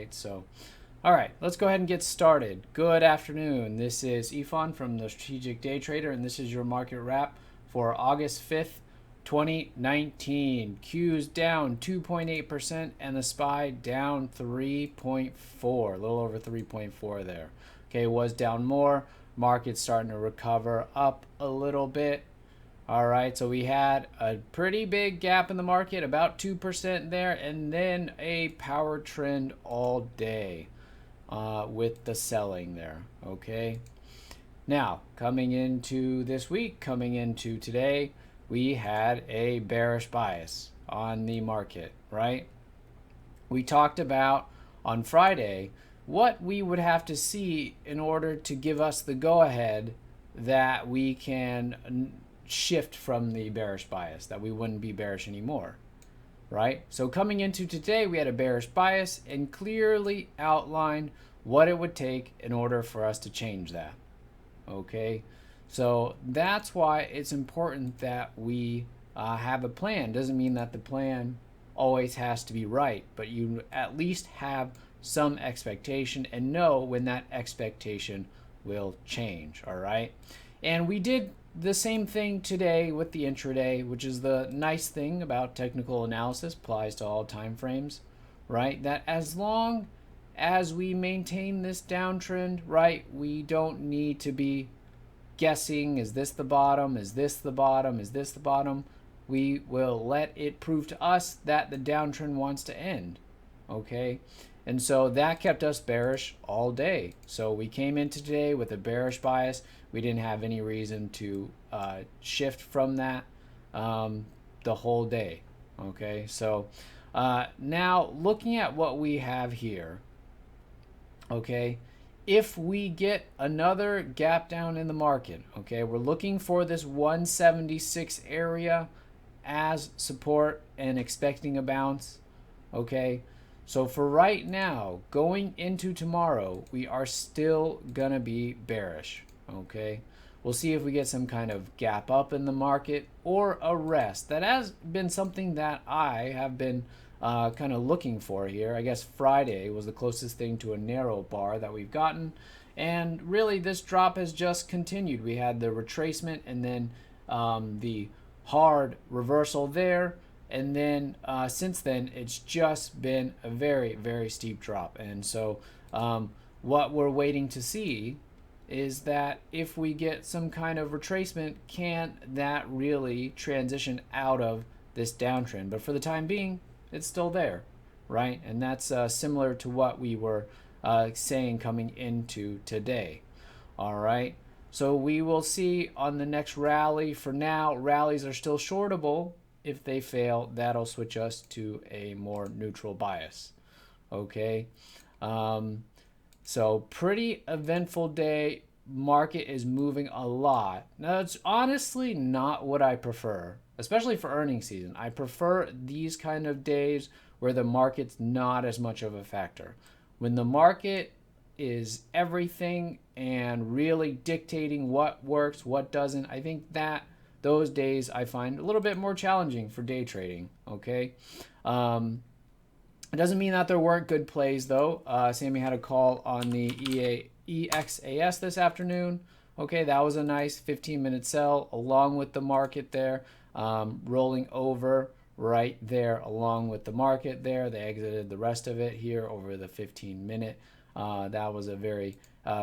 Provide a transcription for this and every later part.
right? So, all right, let's go ahead and get started. Good afternoon. This is Ifan from the Strategic Day Trader, and this is your market wrap for August 5th, 2019. Q's down 2.8% and the SPY down 3.4, a little over 3.4 there. Okay, was down more. Market's starting to recover up a little bit. All right, so we had a pretty big gap in the market, about 2% there, and then a power trend all day with the selling there, okay? Now, coming into this week, coming into today, we had a bearish bias on the market, right? We talked about on Friday what we would have to see in order to give us the go-ahead that we can shift from the bearish bias, that we wouldn't be bearish anymore, right? So coming into today, we had a bearish bias and clearly outlined what it would take in order for us to change that, okay? So that's why it's important that we have a plan. Doesn't mean that the plan always has to be right, but you at least have some expectation and know when that expectation will change, all right? And we did the same thing today with the intraday, which is the nice thing about technical analysis, applies to all time frames, right? That as long as we maintain this downtrend, right, we don't need to be guessing, is this the bottom, is this the bottom, is this the bottom? We will let it prove to us that the downtrend wants to end, okay? And so that kept us bearish all day. So we came into today with a bearish bias. We didn't have any reason to shift from that the whole day, okay? So now looking at what we have here, okay, if we get another gap down in the market, okay, we're looking for this 176 area as support and expecting a bounce, okay? So for right now, going into tomorrow, we are still gonna be bearish, okay? We'll see if we get some kind of gap up in the market or a rest. That has been something that I have been kind of looking for here. I guess Friday was the closest thing to a narrow bar that we've gotten. And really, this drop has just continued. We had the retracement and then the hard reversal there. And then since then, it's just been a very, very steep drop. And so what we're waiting to see is that if we get some kind of retracement, can that really transition out of this downtrend? But for the time being, it's still there, right? And that's similar to what we were saying coming into today, all right? So we will see on the next rally. For now, rallies are still shortable. If they fail, that'll switch us to a more neutral bias, okay? So pretty eventful day. Market is moving a lot. Now, it's honestly not what I prefer, especially for earnings season. I prefer these kind of days where the market's not as much of a factor. When the market is everything and really dictating what works, what doesn't, I think that those days I find a little bit more challenging for day trading, okay? It doesn't mean that there weren't good plays, though. Sammy had a call on the EXAS this afternoon. Okay, that was a nice 15-minute sell along with the market there, rolling over right there along with the market there. They exited the rest of it here over the 15-minute. That was a very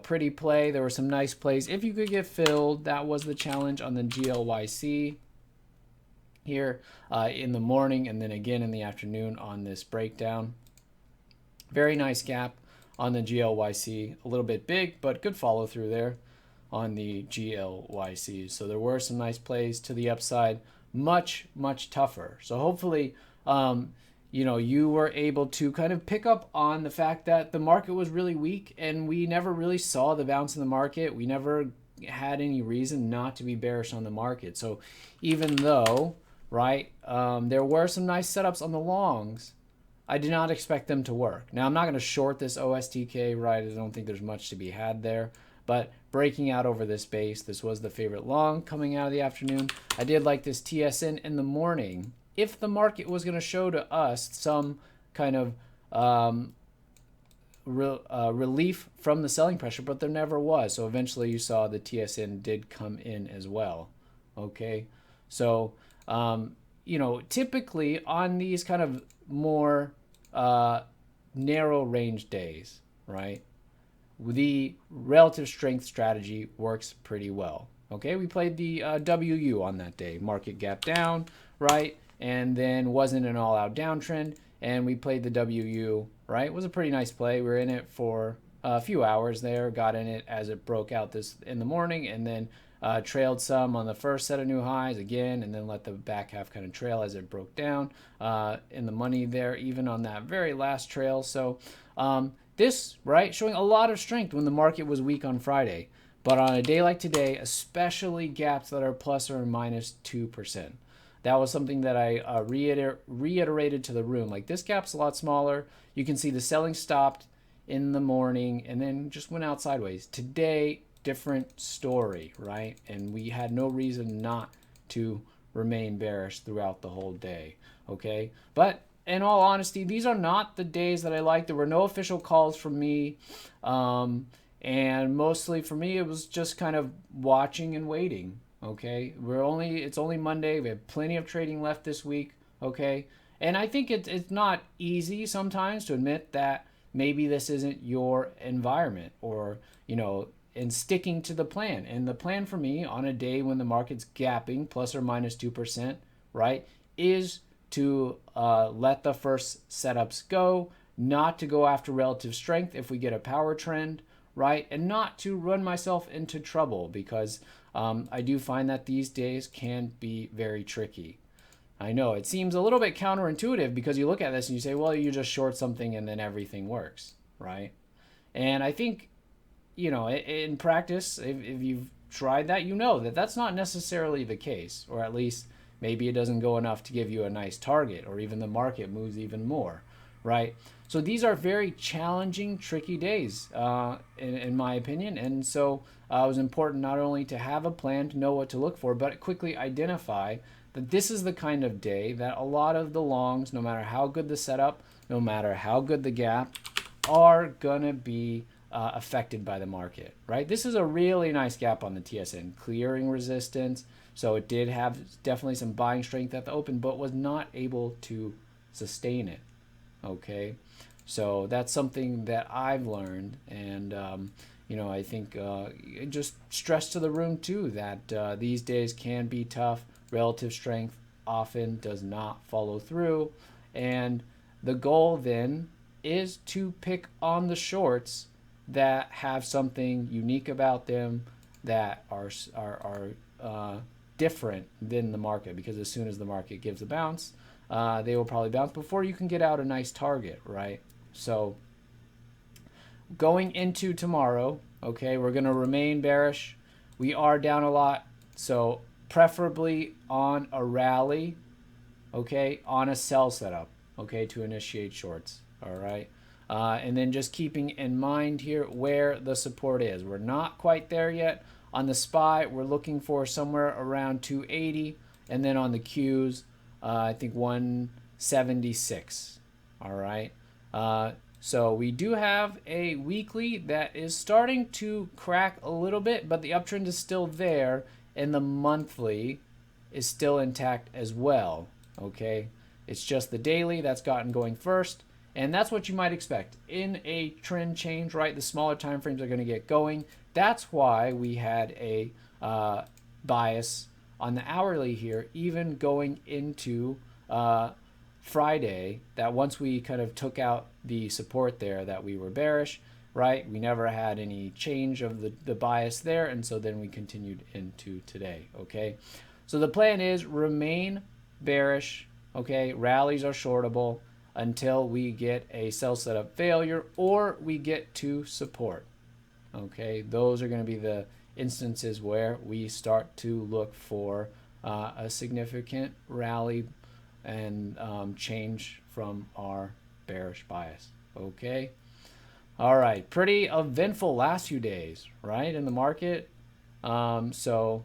pretty play. There were some nice plays. If you could get filled, that was the challenge on the GLYC here in the morning and then again in the afternoon on this breakdown. Very nice gap on the GLYC. A little bit big, but good follow through there on the GLYC. So there were some nice plays to the upside. Much, much tougher. So hopefully, you know, you were able to kind of pick up on the fact that the market was really weak and we never really saw the bounce in the market. We never had any reason not to be bearish on the market. So even though, right, there were some nice setups on the longs, I did not expect them to work. Now, I'm not going to short this OSTK, right? I don't think there's much to be had there. But breaking out over this base, this was the favorite long coming out of the afternoon. I did like this TSN in the morning. If the market was going to show to us some kind of relief from the selling pressure, but there never was. So eventually you saw the TSN did come in as well. Okay. So, typically on these kind of more narrow range days, right, the relative strength strategy works pretty well. Okay, we played the WU on that day, market gap down, right, and then wasn't an all-out downtrend, and we played the WU, right. It was a pretty nice play. We were in it for a few hours there, got in it as it broke out this in the morning, and then trailed some on the first set of new highs again, and then let the back half kind of trail as it broke down in the money there, even on that very last trail. So this, right, showing a lot of strength when the market was weak on Friday. But on a day like today, especially gaps that are plus or minus 2%. That was something that I reiterated to the room. Like, this gap's a lot smaller. You can see the selling stopped in the morning and then just went out sideways. Today, different story, right? And we had no reason not to remain bearish throughout the whole day, okay? But in all honesty, these are not the days that I like. There were no official calls from me. And mostly for me, it was just kind of watching and waiting, okay? It's only Monday. We have plenty of trading left this week, okay? And I think it's not easy sometimes to admit that maybe this isn't your environment, or, and sticking to the plan. And the plan for me on a day when the market's gapping plus or minus 2%, right, is to let the first setups go, not to go after relative strength if we get a power trend, right, and not to run myself into trouble, because I do find that these days can be very tricky. I know it seems a little bit counterintuitive, because you look at this and you say, well, you just short something and then everything works, right? And I think, in practice, if you've tried that, that that's not necessarily the case, or at least maybe it doesn't go enough to give you a nice target, or even the market moves even more, right? So these are very challenging, tricky days, in my opinion. And so it was important not only to have a plan, to know what to look for, but quickly identify that this is the kind of day that a lot of the longs, no matter how good the setup, no matter how good the gap, are going to be affected by the market, right? This is a really nice gap on the TSN, clearing resistance. So it did have definitely some buying strength at the open, but was not able to sustain it, okay? So that's something that I've learned, and I think just stress to the room too that these days can be tough. Relative strength often does not follow through, and the goal then is to pick on the shorts that have something unique about them, that are different than the market, because as soon as the market gives a bounce, they will probably bounce before you can get out a nice target, right? So going into tomorrow, okay, we're going to remain bearish. We are down a lot, so preferably on a rally, okay, on a sell setup, okay, to initiate shorts, all right? And then just keeping in mind here where the support is. We're not quite there yet. On the SPY, we're looking for somewhere around 280, and then on the Qs, I think 176, all right? So we do have a weekly that is starting to crack a little bit, but the uptrend is still there, and the monthly is still intact as well, okay? It's just the daily that's gotten going first, and that's what you might expect. In a trend change, right, the smaller time frames are going to get going. That's why we had a bias on the hourly here, even going into Friday, that once we kind of took out the support there, that we were bearish, right? We never had any change of the bias there, and so then we continued into today, okay? So the plan is remain bearish, okay? Rallies are shortable until we get a sell setup failure or we get to support, okay? Those are going to be the instances where we start to look for a significant rally and change from our bearish bias, okay? All right, pretty eventful last few days, right, in the market. So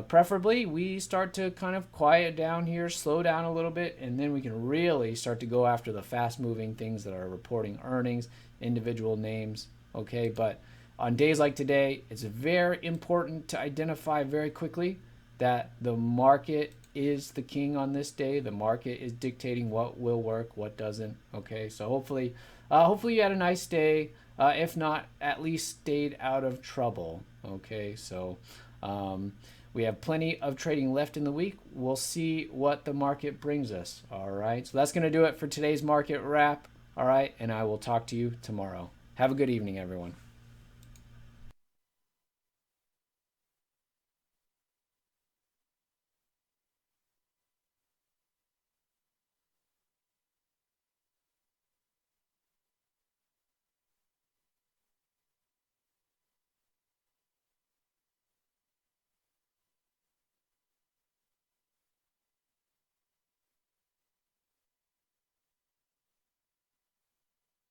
Preferably, we start to kind of quiet down here, slow down a little bit, and then we can really start to go after the fast-moving things that are reporting earnings, individual names, okay? But on days like today, it's very important to identify very quickly that the market is the king on this day. The market is dictating what will work, what doesn't, okay? So hopefully you had a nice day. If not, at least stayed out of trouble, okay? So we have plenty of trading left in the week. We'll see what the market brings us. All right. So that's going to do it for today's market wrap. All right. And I will talk to you tomorrow. Have a good evening, everyone.